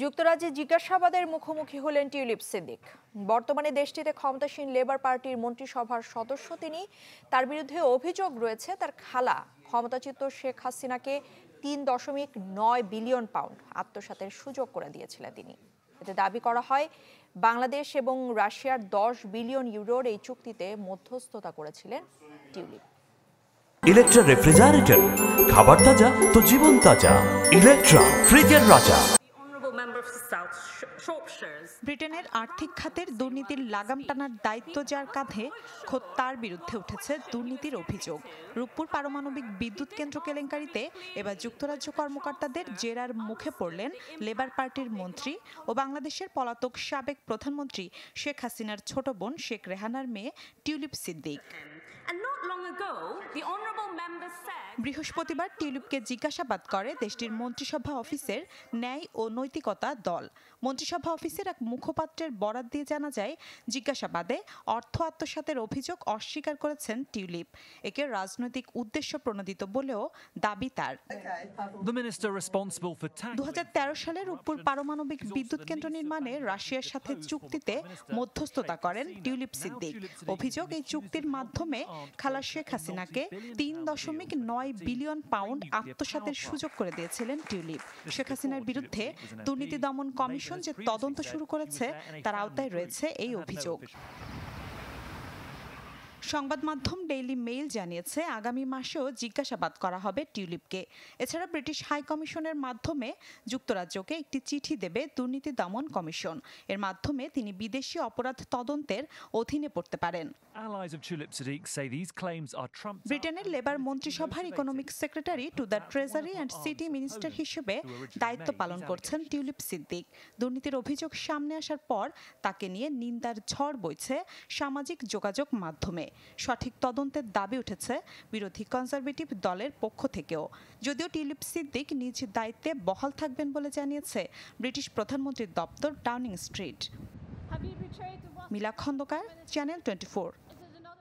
যুক্তরাজ্যে জিজ্ঞাসাবাদের মুখোমুখি হলেন টিউলিপ সিদ্দিক। বর্তমানে দেশটিতে ক্ষমতাসীন লেবার পার্টির মন্ত্রিসভার সদস্য তিনি। তার বিরুদ্ধে অভিযোগ রয়েছে তার খালা ক্ষমতাচ্যুত শেখ হাসিনাকে ৩.৯ বিলিয়ন পাউন্ড আত্মসাতের সুযোগ করে দিয়েছিলেন তিনি। এতে দাবি করা হয় বাংলাদেশ এবং রাশিয়ার 10 বিলিয়ন ইউরোর এই চুক্তিতে মধ্যস্থতা করেছিলেন টিউলিপ। ইলেকট্রা রেফ্রিজারেটর, খাবার তাজা তো জীবন তাজা। ইলেকট্রা, ফ্রিজের রাজা। ব্রিটেনের আর্থিক খাতের দুর্নীতির লাগাম টানার দায়িত্ব যার কাঁধে, খোদ তার বিরুদ্ধে উঠেছে দুর্নীতির অভিযোগ। রূপপুর পারমাণবিক বিদ্যুৎ কেন্দ্র কেলেঙ্কারিতে এবার যুক্তরাজ্য কর্মকর্তাদের জেরার মুখে পড়লেন লেবার পার্টির মন্ত্রী ও বাংলাদেশের পলাতক সাবেক প্রধানমন্ত্রী শেখ হাসিনার ছোট বোন শেখ রেহানার মেয়ে টিউলিপ সিদ্দিক। বৃহস্পতিবার টিউলিপকে জিজ্ঞাসাবাদ করে দেশটির মন্ত্রিসভা অফিসের ন্যায় ও নৈতিকতা দল। মন্ত্রিসভা অফিসের এক মুখপাত্রের বরাত দিয়ে জানা যায়, জিজ্ঞাসাবাদে অর্থ আত্মসাতের অভিযোগ অস্বীকার করেছেন টিউলিপ। একে রাজনৈতিক উদ্দেশ্য প্রণোদিত বলেও দাবি তার। 2013 সালে রূপপুর পারমাণবিক বিদ্যুৎ কেন্দ্র নির্মাণে রাশিয়ার সাথে চুক্তিতে মধ্যস্থতা করেন টিউলিপ সিদ্দিক। অভিযোগ, এই চুক্তির মাধ্যমে খালা শেখ হাসিনাকে 3.9 বিলিয়ন পাউন্ড আত্মসাতের সুযোগ করে দিয়েছিলেন টিউলিপ। শেখ হাসিনার বিরুদ্ধে দুর্নীতি দমন কমিশন যে তদন্ত শুরু করেছে তার আওতায় রয়েছে এই অভিযোগ। সংবাদ মাধ্যম ডেইলি মেইল জানিয়েছে, আগামী মাসেও জিজ্ঞাসাবাদ করা হবে টিউলিপকে। এছাড়া ব্রিটিশ হাই কমিশনের মাধ্যমে যুক্তরাজ্যকে একটি চিঠি দেবে দুর্নীতি দমন কমিশন। এর মাধ্যমে তিনি বিদেশি অপরাধ তদন্তের অধীনে পড়তে পারেন। ব্রিটেনের লেবার মন্ত্রিসভার economic secretary to the treasury and city minister হিসেবে দায়িত্ব পালন করছেন টিউলিপ সিদ্দিক। দুর্নীতির অভিযোগ সামনে আসার পর তাকে নিয়ে নিন্দার ঝড় বইছে সামাজিক যোগাযোগ মাধ্যমে। সঠিক তদন্তের দাবি উঠেছে বিরোধী কনজারভেটিভ দলের পক্ষ থেকেও। যদিও টিউলিপ সিদ্দিক নিজ দায়িত্বে বহাল থাকবেন বলে জানিয়েছে ব্রিটিশ প্রধানমন্ত্রীর দপ্তর ডাউনিং স্ট্রিট। মিলা খন্দকার, চ্যানেল 24।